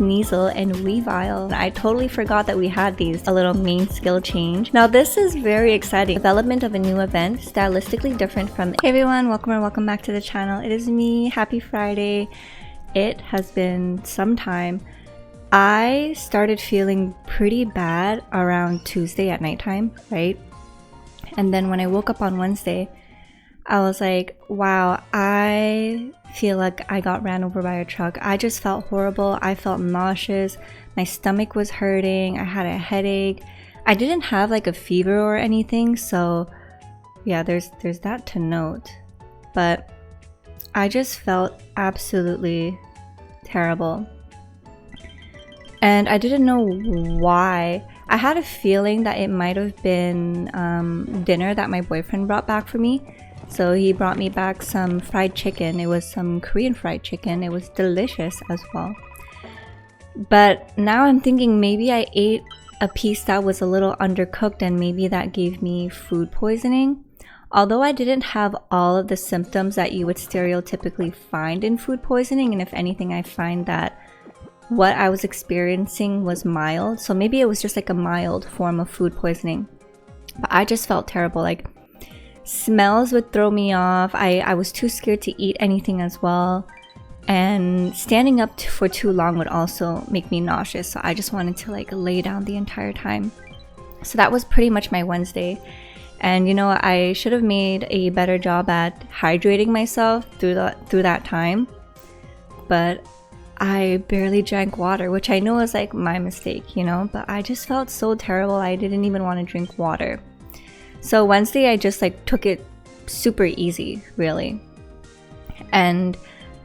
Sneasel and Weavile. I totally forgot that we had these. A little main skill change. Now this is very exciting. Development of a new event, stylistically different from... Hey everyone, welcome back to the channel. It is me. Happy Friday. It has been some time. I started feeling pretty bad around Tuesday at nighttime, right? And then when I woke up on Wednesday, I was like, wow, I feel like I got ran over by a truck. I just felt horrible. I felt nauseous. My stomach was hurting. I had a headache. I didn't have like a fever or anything, so yeah, there's that to note. But I just felt absolutely terrible. And I didn't know why. I had a feeling that it might have been dinner that my boyfriend brought back for me. So he brought me back some fried chicken. It was some Korean fried chicken. It was delicious as well. But now I'm thinking maybe I ate a piece that was a little undercooked and maybe that gave me food poisoning. Although I didn't have all of the symptoms that you would stereotypically find in food poisoning, and if anything, I find that what I was experiencing was mild. So maybe it was just like a mild form of food poisoning. But I just felt terrible. Like, smells would throw me off. I was too scared to eat anything as well. And standing up for too long would also make me nauseous. So I just wanted to like lay down the entire time. So that was pretty much my Wednesday. And you know, I should have made a better job at hydrating myself through that time. But I barely drank water, which I know is like my mistake, you know, but I just felt so terrible. I didn't even want to drink water. So Wednesday, I just like took it super easy, really. And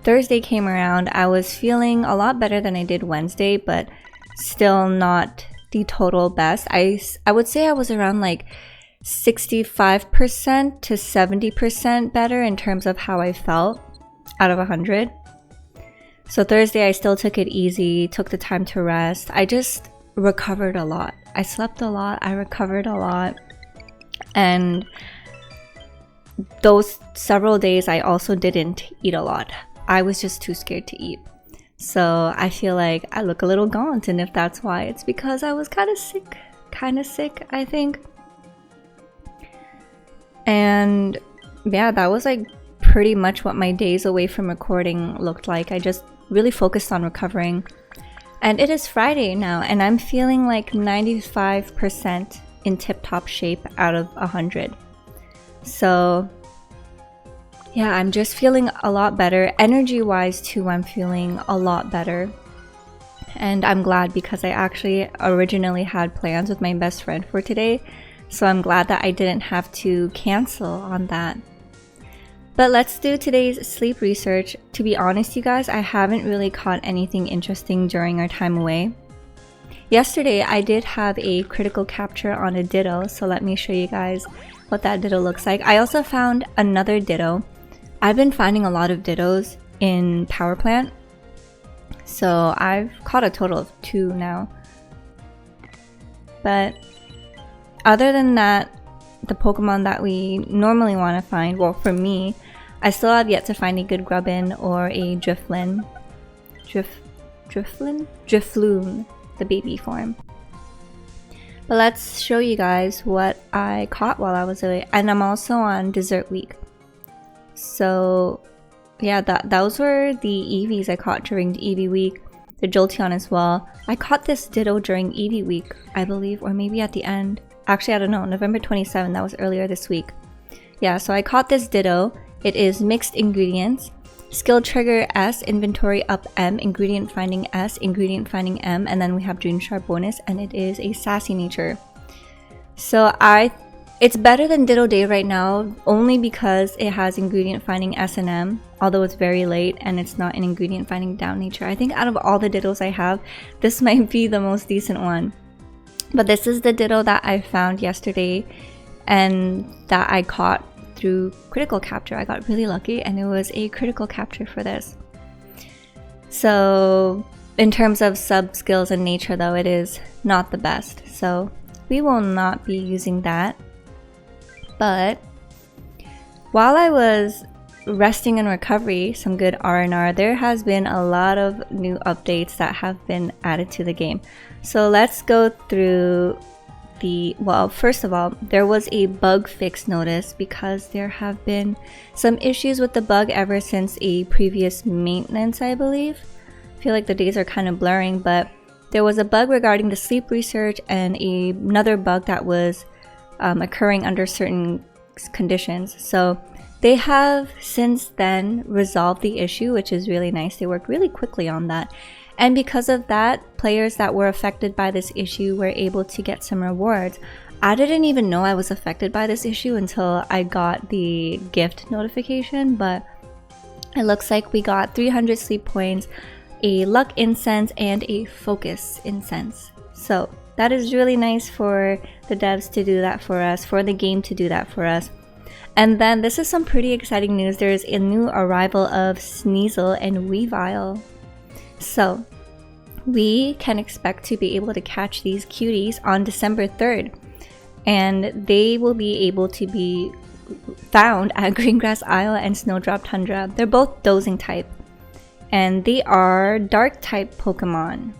Thursday came around. I was feeling a lot better than I did Wednesday, but still not the total best. I would say I was around like 65% to 70% better in terms of how I felt out of 100. So Thursday, I still took it easy, took the time to rest. I just recovered a lot. I slept a lot. I recovered a lot. And those several days, I also didn't eat a lot. I was just too scared to eat. So I feel like I look a little gaunt. And if that's why, it's because I was kind of sick, I think. And yeah, that was like pretty much what my days away from recording looked like. I just really focused on recovering. And it is Friday now, and I'm feeling like 95% in tip-top shape out of 100. So yeah, I'm just feeling a lot better. Energy-wise too, I'm feeling a lot better. And I'm glad because I actually originally had plans with my best friend for today. So I'm glad that I didn't have to cancel on that. But let's do today's sleep research. To be honest, you guys, I haven't really caught anything interesting during our time away. Yesterday, I did have a critical capture on a ditto, so let me show you guys what that ditto looks like. I also found another ditto. I've been finding a lot of dittos in Power Plant, so I've caught a total of 2 now. But other than that, the Pokemon that we normally want to find, well, for me, I still have yet to find a good Grubbin or a Drifloon, the baby form. But let's show you guys what I caught while I was away. And I'm also on dessert week. So yeah, those were the Eevees I caught during the Eevee week. The Jolteon as well. I caught this ditto during Eevee week, I believe, or maybe at the end. Actually, I don't know, November 27th, that was earlier this week. Yeah, so I caught this ditto. It is mixed ingredients. Skill trigger S, inventory up M, ingredient finding S, ingredient finding M, and then we have Dream Sharp bonus, and it is a sassy nature. So it's better than Ditto Day right now, only because it has ingredient finding S and M, although it's very late and it's not an ingredient finding down nature. I think out of all the dittos I have, this might be the most decent one. But this is the ditto that I found yesterday and that I caught through critical capture. I got really lucky and it was a critical capture for this. So in terms of sub skills and nature though, it is not the best. So we will not be using that. But while I was resting and recovery, some good R&R, there has been a lot of new updates that have been added to the game. So let's go through well, first of all, there was a bug fix notice because there have been some issues with the bug ever since a previous maintenance, I believe. I feel like the days are kind of blurring, but there was a bug regarding the sleep research and another bug that was occurring under certain conditions. So they have since then resolved the issue, which is really nice. They worked really quickly on that. And because of that, players that were affected by this issue were able to get some rewards. I didn't even know I was affected by this issue until I got the gift notification, but it looks like we got 300 sleep points, a luck incense, and a focus incense. So that is really nice for the devs to do that for us, for the game to do that for us. And then this is some pretty exciting news. There is a new arrival of Sneasel and Weavile. So we can expect to be able to catch these cuties on December 3rd. And they will be able to be found at Greengrass Isle and Snowdrop Tundra. They're both dozing type. And they are dark type Pokemon.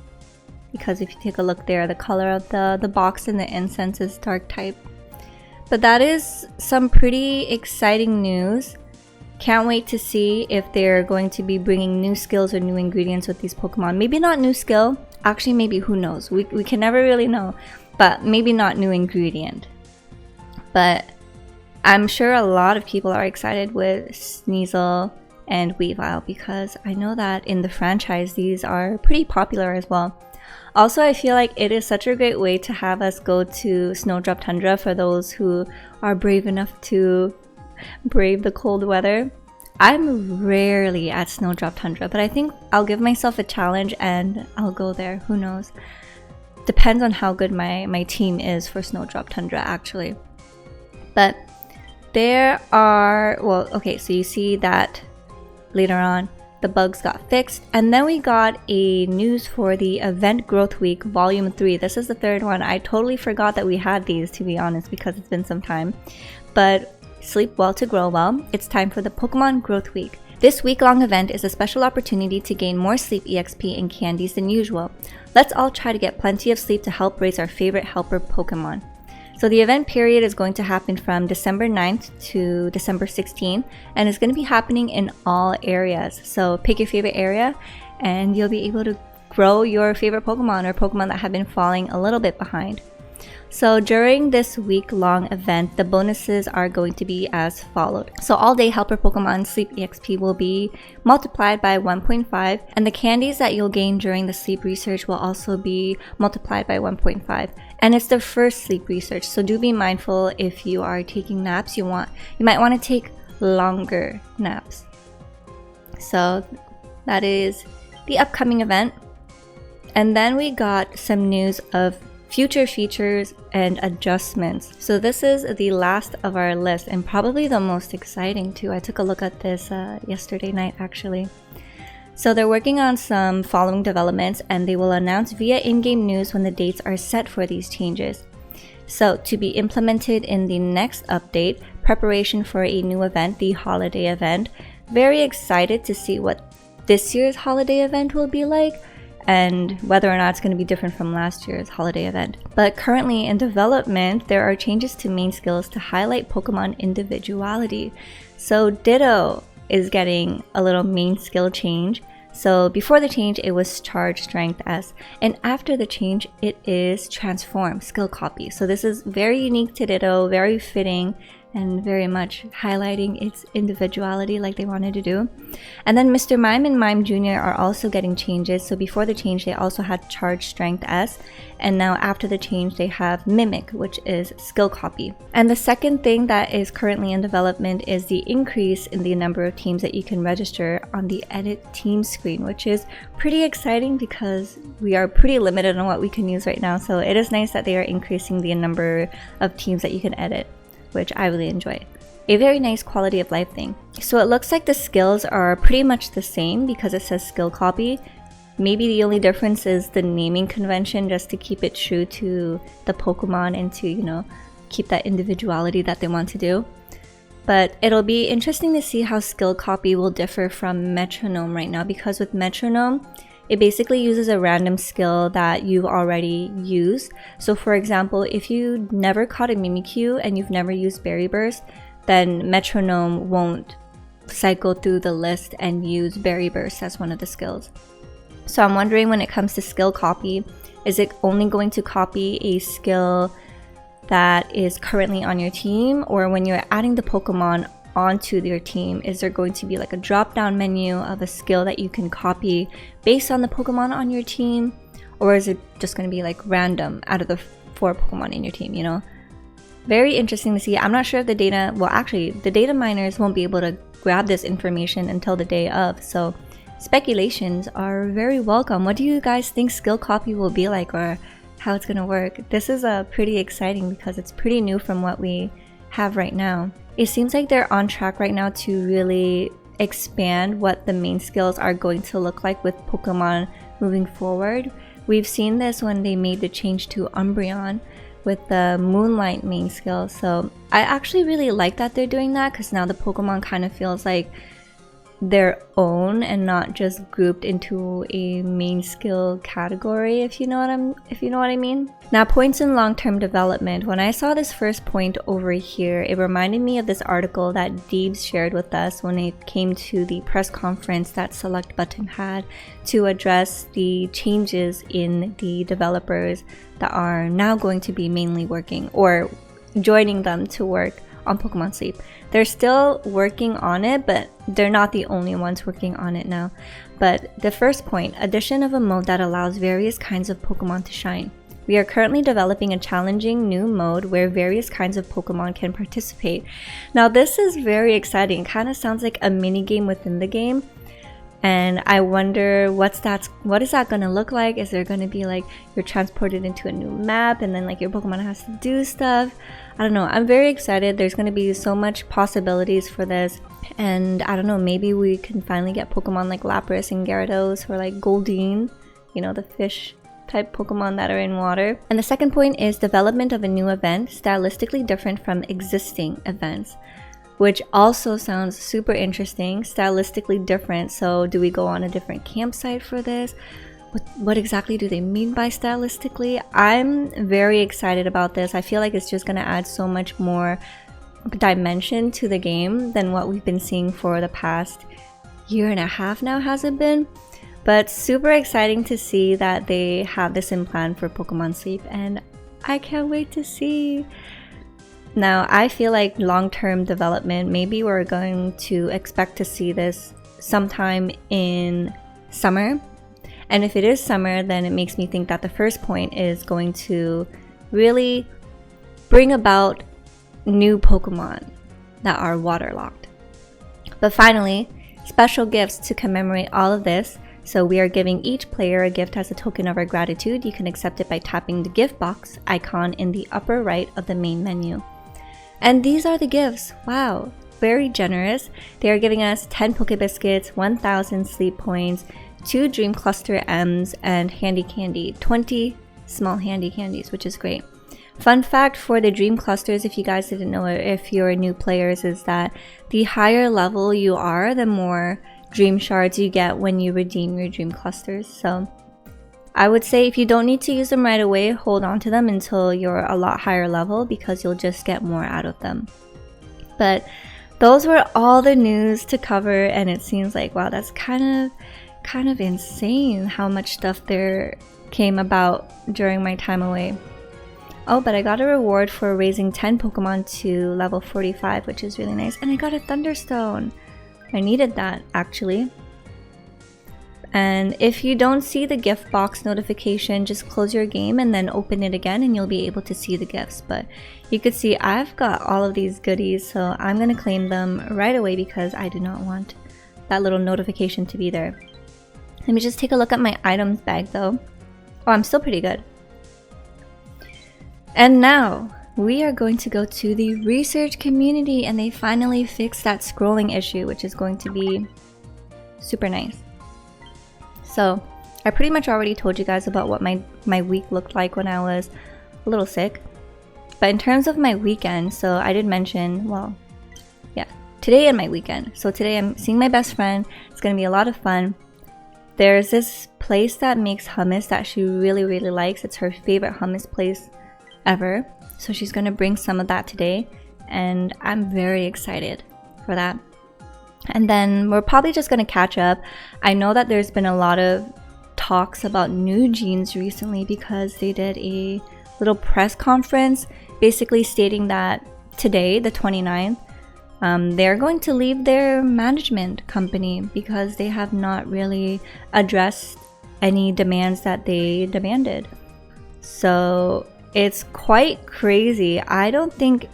Because if you take a look there, the color of the box and the incense is dark type. But that is some pretty exciting news. Can't wait to see if they're going to be bringing new skills or new ingredients with these Pokemon. Maybe not new skill. Actually, maybe, who knows? We can never really know. But maybe not new ingredient. But I'm sure a lot of people are excited with Sneasel and Weavile because I know that in the franchise these are pretty popular as well. Also, I feel like it is such a great way to have us go to Snowdrop Tundra for those who are brave enough to brave the cold weather. I'm rarely at Snowdrop Tundra, but I think I'll give myself a challenge and I'll go there. Who knows? Depends on how good my team is for Snowdrop Tundra, actually. But there are, well, okay, so you see that later on the bugs got fixed, and then we got a news for the Event Growth Week Volume 3. This is the third one. I totally forgot that we had these, to be honest, because it's been some time. But sleep well to grow well. It's time for the Pokemon Growth Week. This week-long event is a special opportunity to gain more sleep EXP and candies than usual. Let's all try to get plenty of sleep to help raise our favorite helper Pokemon. So the event period is going to happen from December 9th to December 16th, and it's going to be happening in all areas. So pick your favorite area and you'll be able to grow your favorite Pokemon or Pokemon that have been falling a little bit behind. So during this week-long event, the bonuses are going to be as followed. So all-day helper Pokemon sleep EXP will be multiplied by 1.5, and the candies that you'll gain during the sleep research will also be multiplied by 1.5. And it's the first sleep research, so do be mindful if you are taking naps. You might want to take longer naps. So that is the upcoming event. And then we got some news of future features and adjustments. So this is the last of our list and probably the most exciting too. I took a look at this yesterday night actually. So they're working on some following developments and they will announce via in-game news when the dates are set for these changes. So to be implemented in the next update, preparation for a new event, the holiday event. Very excited to see what this year's holiday event will be like, and whether or not it's going to be different from last year's holiday event. But currently in development, there are changes to main skills to highlight Pokemon individuality. So Ditto is getting a little main skill change. So before the change, it was Charge Strength S, and after the change, it is Transform Skill Copy. So this is very unique to Ditto, very fitting, and very much highlighting its individuality like they wanted to do. And then Mr. Mime and Mime Jr. are also getting changes. So before the change, they also had Charge Strength S, and now after the change, they have Mimic, which is Skill Copy. And the second thing that is currently in development is the increase in the number of teams that you can register on the Edit Team screen, which is pretty exciting because we are pretty limited on what we can use right now. So it is nice that they are increasing the number of teams that you can edit, which I really enjoy. A very nice quality of life thing. So it looks like the skills are pretty much the same because it says Skill Copy. Maybe the only difference is the naming convention, just to keep it true to the Pokemon and to, keep that individuality that they want to do. But it'll be interesting to see how skill copy will differ from metronome right now, because with metronome, it basically uses a random skill that you've already used. So for example, if you never caught a Mimikyu and you've never used Berry Burst, then metronome won't cycle through the list and use Berry Burst as one of the skills. So I'm wondering, when it comes to skill copy, is it only going to copy a skill that is currently on your team, or when you're adding the Pokemon onto your team, is there going to be like a drop down menu of a skill that you can copy based on the Pokemon on your team, or is it just going to be like random out of the 4 Pokemon in your team, you know? Very interesting to see. I'm not sure if the data, well actually the data miners won't be able to grab this information until the day of, so speculations are very welcome. What do you guys think skill copy will be like, or how it's gonna work? This is pretty exciting because it's pretty new from what we have right now. It seems like they're on track right now to really expand what the main skills are going to look like with Pokemon moving forward. We've seen this when they made the change to Umbreon with the Moonlight main skill, so I actually really like that they're doing that, because now the Pokemon kind of feels like their own and not just grouped into a main skill category, if you know what I mean. Now, points in long-term development. When I saw this first point over here, it reminded me of this article that Deebs shared with us when it came to the press conference that Select Button had to address the changes in the developers that are now going to be mainly working, or joining them to work on Pokemon Sleep. They're still working on it, but they're not the only ones working on it now. But the first point, addition of a mode that allows various kinds of Pokemon to shine. We are currently developing a challenging new mode where various kinds of Pokemon can participate. Now this is very exciting. It kind of sounds like a mini game within the game. And I wonder what is that going to look like? Is there going to be like you're transported into a new map and then like your Pokemon has to do stuff? I don't know. I'm very excited. There's going to be so much possibilities for this. And I don't know, maybe we can finally get Pokemon like Lapras and Gyarados, or like Goldeen, you know, the fish type Pokemon that are in water. And the second point is development of a new event, stylistically different from existing events, which also sounds super interesting. Stylistically different, so do we go on a different campsite for this? What exactly do they mean by stylistically? I'm very excited about this. I feel like it's just going to add so much more dimension to the game than what we've been seeing for the past year and a half now, has it been? But super exciting to see that they have this in plan for Pokemon Sleep, and I can't wait to see. Now, I feel like long-term development, maybe we're going to expect to see this sometime in summer. And if it is summer, then it makes me think that the first point is going to really bring about new Pokemon that are waterlogged. But finally, special gifts to commemorate all of this. So we are giving each player a gift as a token of our gratitude. You can accept it by tapping the gift box icon in the upper right of the main menu. And these are the gifts. Wow, very generous. They are giving us 10 Poke Biscuits, 1,000 sleep points, 2 Dream Cluster M's, and Handy Candy, 20 small Handy Candies, which is great. Fun fact for the Dream Clusters, if you guys didn't know it, if you're new players, is that the higher level you are, the more Dream Shards you get when you redeem your Dream Clusters. So I would say if you don't need to use them right away, hold on to them until you're a lot higher level, because you'll just get more out of them. But those were all the news to cover, and it seems like, wow, that's kind of insane how much stuff there came about during my time away. Oh, but I got a reward for raising 10 Pokemon to level 45, which is really nice. And I got a Thunderstone. I needed that, actually. And if you don't see the gift box notification, just close your game and then open it again and you'll be able to see the gifts. But you could see I've got all of these goodies, so I'm going to claim them right away because I do not want that little notification to be there. Let me just take a look at my items bag though. Oh, I'm still pretty good. And now we are going to go to the research community, and they finally fixed that scrolling issue, which is going to be super nice. So I pretty much already told you guys about what my week looked like when I was a little sick. But in terms of my weekend, so I did mention, well, today and my weekend. So today I'm seeing my best friend. It's gonna be a lot of fun. There's this place that makes hummus that she really likes. It's her favorite hummus place ever. So she's gonna bring some of that today, and I'm very excited for that. And then we're probably just gonna catch up. I know that there's been a lot of talks about NewJeans recently because they did a little press conference basically stating that today, the 29th, they're going to leave their management company because they have not really addressed any demands that they demanded. So it's quite crazy. I don't think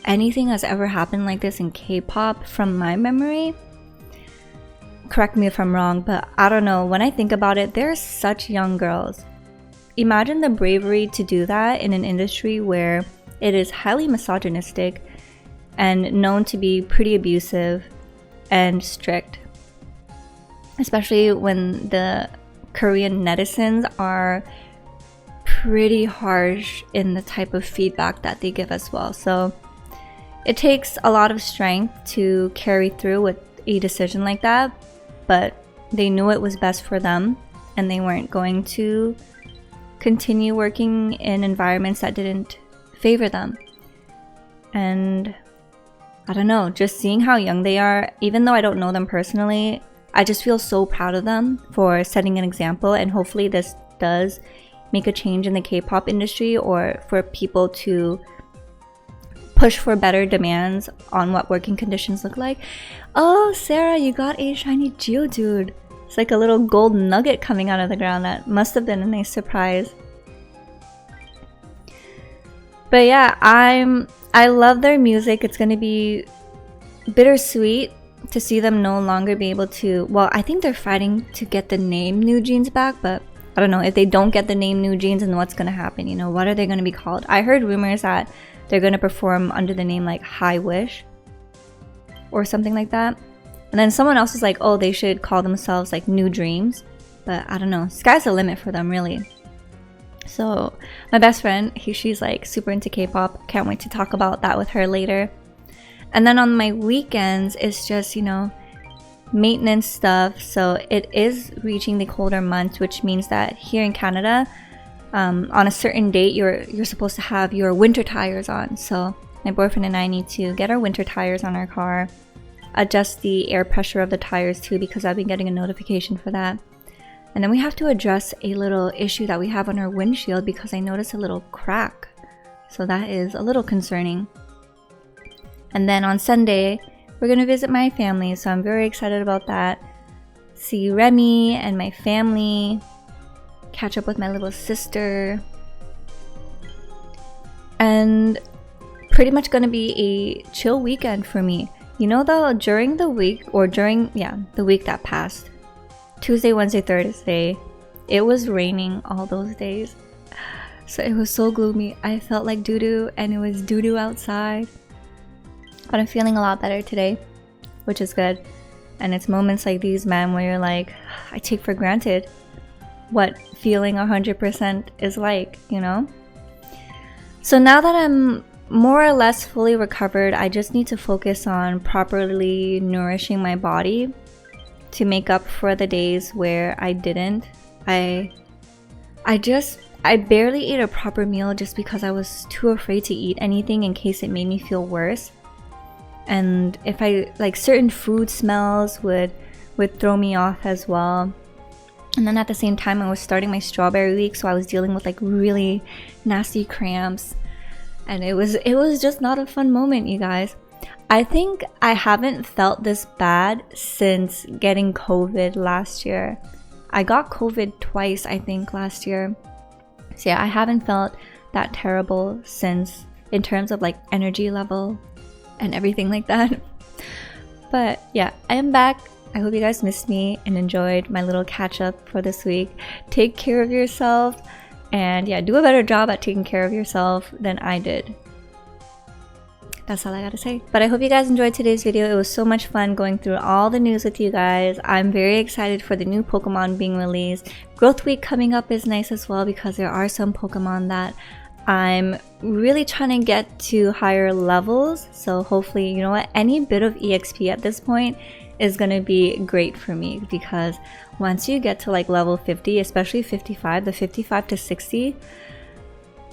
anything has ever happened like this in K-pop from my memory. Correct me if I'm wrong, but I don't know. When I think about it, they're such young girls. Imagine the bravery to do that in an industry where it is highly misogynistic and known to be pretty abusive and strict. Especially when the Korean netizens are pretty harsh in the type of feedback that they give as well. So it takes a lot of strength to carry through with a decision like that, but they knew it was best for them and they weren't going to continue working in environments that didn't favor them. And I don't know, just seeing how young they are, even though I don't know them personally, I just feel so proud of them for setting an example, and hopefully this does make a change in the K-pop industry, or for people to push for better demands on what working conditions look like. Oh, Sarah, you got a shiny Geodude. It's like a little gold nugget coming out of the ground. That must have been a nice surprise. But yeah, I love their music. It's gonna be bittersweet to see them no longer be able to, well, I think they're fighting to get the name NewJeans back, but I don't know if they don't get the name NewJeans, and what's gonna happen, you know, what are they gonna be called? I heard rumors that they're gonna perform under the name like High Wish or something like that. And then someone else was like, oh, they should call themselves like New Dreams, but I don't know, sky's the limit for them really. So my best friend, she's like super into K-pop. Can't wait to talk about that with her later. And then on my weekends, it's just, you know, maintenance stuff. So it is reaching the colder months, which means that here in Canada, on a certain date, you're supposed to have your winter tires on. So my boyfriend and I need to get our winter tires on our car, adjust the air pressure of the tires too, because I've been getting a notification for that. And then we have to address a little issue that we have on our windshield because I noticed a little crack. So that is a little concerning. And then on Sunday, we're going to visit my family. So I'm very excited about that. See Remy and my family. Catch up with my little sister. And pretty much going to be a chill weekend for me. You know, though, during the week, or during, the week that passed, Tuesday, Wednesday, Thursday, it was raining all those days. So it was so gloomy. I felt like doo-doo, and it was doo-doo outside. But I'm feeling a lot better today, which is good. And it's moments like these, man, where you're like, I take for granted what feeling 100% is like, you know? So now that I'm more or less fully recovered, I just need to focus on properly nourishing my body to make up for the days where I didn't. I barely ate a proper meal just because I was too afraid to eat anything in case it made me feel worse. And if I like, certain food smells would throw me off as well. And then at the same time, I was starting my strawberry week, so I was dealing with like really nasty cramps, and it was just not a fun moment, you guys. I think I haven't felt this bad since getting COVID last year. I got COVID twice, I think, last year. So yeah, I haven't felt that terrible since, in terms of like energy level and everything like that. But yeah, I am back. I hope you guys missed me and enjoyed my little catch up for this week. Take care of yourself, and yeah, do a better job at taking care of yourself than I did. That's all I gotta say. But I hope you guys enjoyed today's video. It was so much fun going through all the news with you guys. I'm very excited for the new Pokemon being released. Growth Week coming up is nice as well because there are some Pokemon that I'm really trying to get to higher levels, so hopefully, you know what, any bit of EXP at this point is gonna be great for me, because once you get to like level 50, especially 55, the 55 to 60,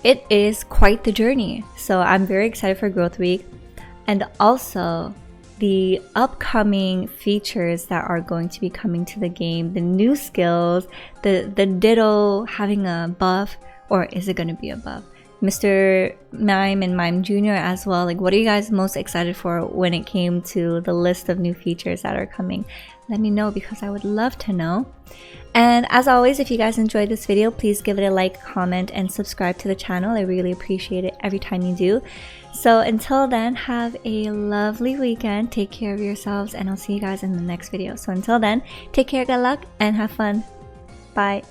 it is quite the journey. So I'm very excited for Growth Week, and also the upcoming features that are going to be coming to the game, the new skills, the Ditto having a buff, or is it going to be a buff? Mr. Mime and Mime Jr. as well. Like, what are you guys most excited for when it came to the list of new features that are coming? Let me know, because I would love to know. And as always, if you guys enjoyed this video, please give it a like, comment, and subscribe to the channel. I really appreciate it every time you do. So until then, have a lovely weekend. Take care of yourselves, and I'll see you guys in the next video. So until then, take care, good luck, and have fun. Bye.